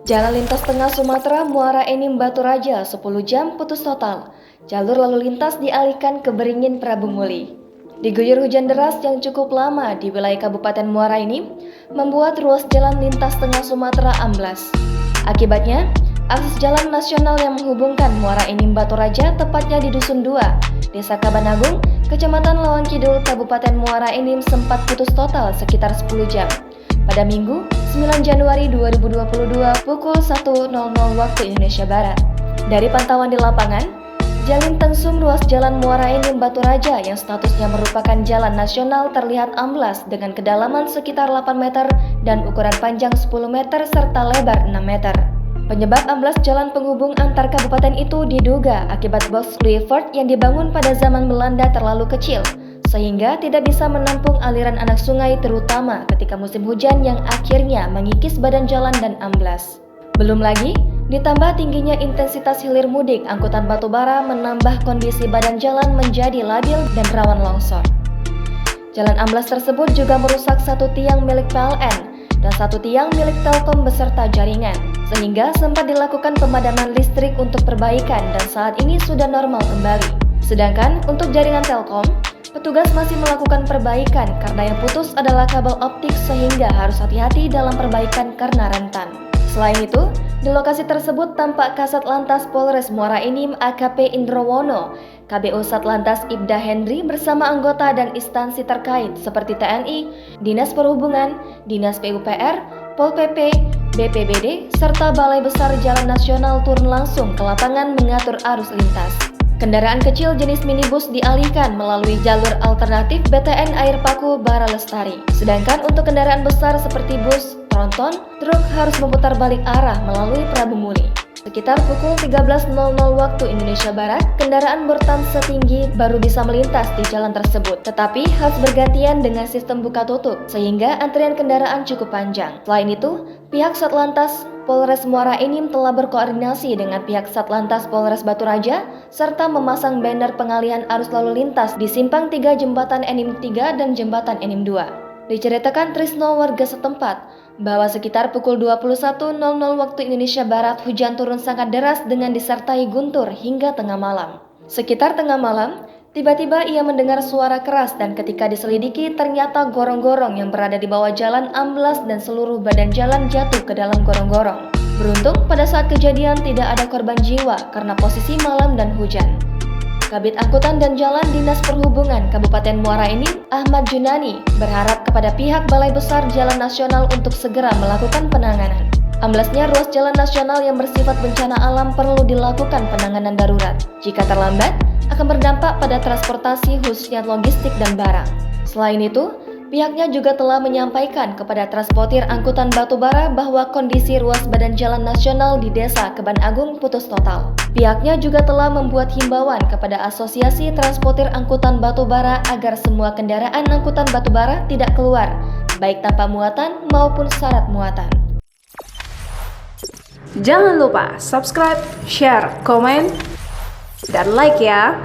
Jalan lintas tengah Sumatera Muara Enim Batu Raja 10 jam putus total. Jalur lalu lintas dialihkan ke Beringin Prabu Muli. Diguyur hujan deras yang cukup lama di wilayah Kabupaten Muara Enim membuat ruas jalan lintas tengah Sumatera amblas. Akibatnya, akses jalan nasional yang menghubungkan Muara Enim Batu Raja tepatnya di Dusun 2, Desa Kabanagung, Kecamatan Lawang Kidul, Kabupaten Muara Enim sempat putus total sekitar 10 jam. Pada Minggu, 9 Januari 2022 pukul 1.00 waktu Indonesia Barat. Dari pantauan di lapangan, jalin tengsum ruas jalan Muara Enim Batu Raja yang statusnya merupakan jalan nasional terlihat amblas dengan kedalaman sekitar 8 meter dan ukuran panjang 10 meter serta lebar 6 meter. Penyebab amblas jalan penghubung antar kabupaten itu diduga akibat box culvert yang dibangun pada zaman Belanda terlalu kecil, sehingga tidak bisa menampung aliran anak sungai terutama ketika musim hujan yang akhirnya mengikis badan jalan dan amblas. Belum lagi, ditambah tingginya intensitas hilir mudik angkutan batubara menambah kondisi badan jalan menjadi labil dan rawan longsor. Jalan amblas tersebut juga merusak satu tiang milik PLN dan satu tiang milik Telkom beserta jaringan, sehingga sempat dilakukan pemadaman listrik untuk perbaikan dan saat ini sudah normal kembali. Sedangkan untuk jaringan Telkom, petugas masih melakukan perbaikan karena yang putus adalah kabel optik sehingga harus hati-hati dalam perbaikan karena rentan. Selain itu, di lokasi tersebut tampak Kasat Lantas Polres Muara Enim AKP Indrowono, KBO Satlantas Ibda Hendri bersama anggota dan instansi terkait seperti TNI, Dinas Perhubungan, Dinas PUPR, Pol PP, BPBD, serta Balai Besar Jalan Nasional turun langsung ke lapangan mengatur arus lintas. Kendaraan kecil jenis minibus dialihkan melalui jalur alternatif BTN Air Paku Bara Lestari. Sedangkan untuk kendaraan besar seperti bus, tronton, truk harus memutar balik arah melalui Prabu Muli. Sekitar pukul 13.00 waktu Indonesia Barat, kendaraan bertan setinggi baru bisa melintas di jalan tersebut. Tetapi harus bergantian dengan sistem buka tutup, sehingga antrian kendaraan cukup panjang. Selain itu, pihak Satlantas Polres Muara Enim telah berkoordinasi dengan pihak Satlantas Polres Batu Raja serta memasang banner pengalihan arus lalu lintas di Simpang 3 Jembatan Enim 3 dan Jembatan Enim 2. Diceritakan Trisno warga setempat bahwa sekitar pukul 21.00 waktu Indonesia Barat hujan turun sangat deras dengan disertai guntur hingga tengah malam. Sekitar tengah malam, tiba-tiba ia mendengar suara keras dan ketika diselidiki ternyata gorong-gorong yang berada di bawah jalan amblas dan seluruh badan jalan jatuh ke dalam gorong-gorong. Beruntung pada saat kejadian tidak ada korban jiwa karena posisi malam dan hujan. Kabid Angkutan dan Jalan Dinas Perhubungan Kabupaten Muara Enim, Ahmad Junani, berharap kepada pihak Balai Besar Jalan Nasional untuk segera melakukan penanganan. Amblasnya ruas jalan nasional yang bersifat bencana alam perlu dilakukan penanganan darurat. Jika terlambat, akan berdampak pada transportasi khususnya logistik dan barang. Selain itu, pihaknya juga telah menyampaikan kepada transportir angkutan batubara bahwa kondisi ruas badan jalan nasional di Desa Keban Agung putus total. Pihaknya juga telah membuat himbauan kepada Asosiasi Transportir Angkutan Batubara agar semua kendaraan angkutan batubara tidak keluar, baik tanpa muatan maupun syarat muatan. Jangan lupa subscribe, share, komen, dan like ya!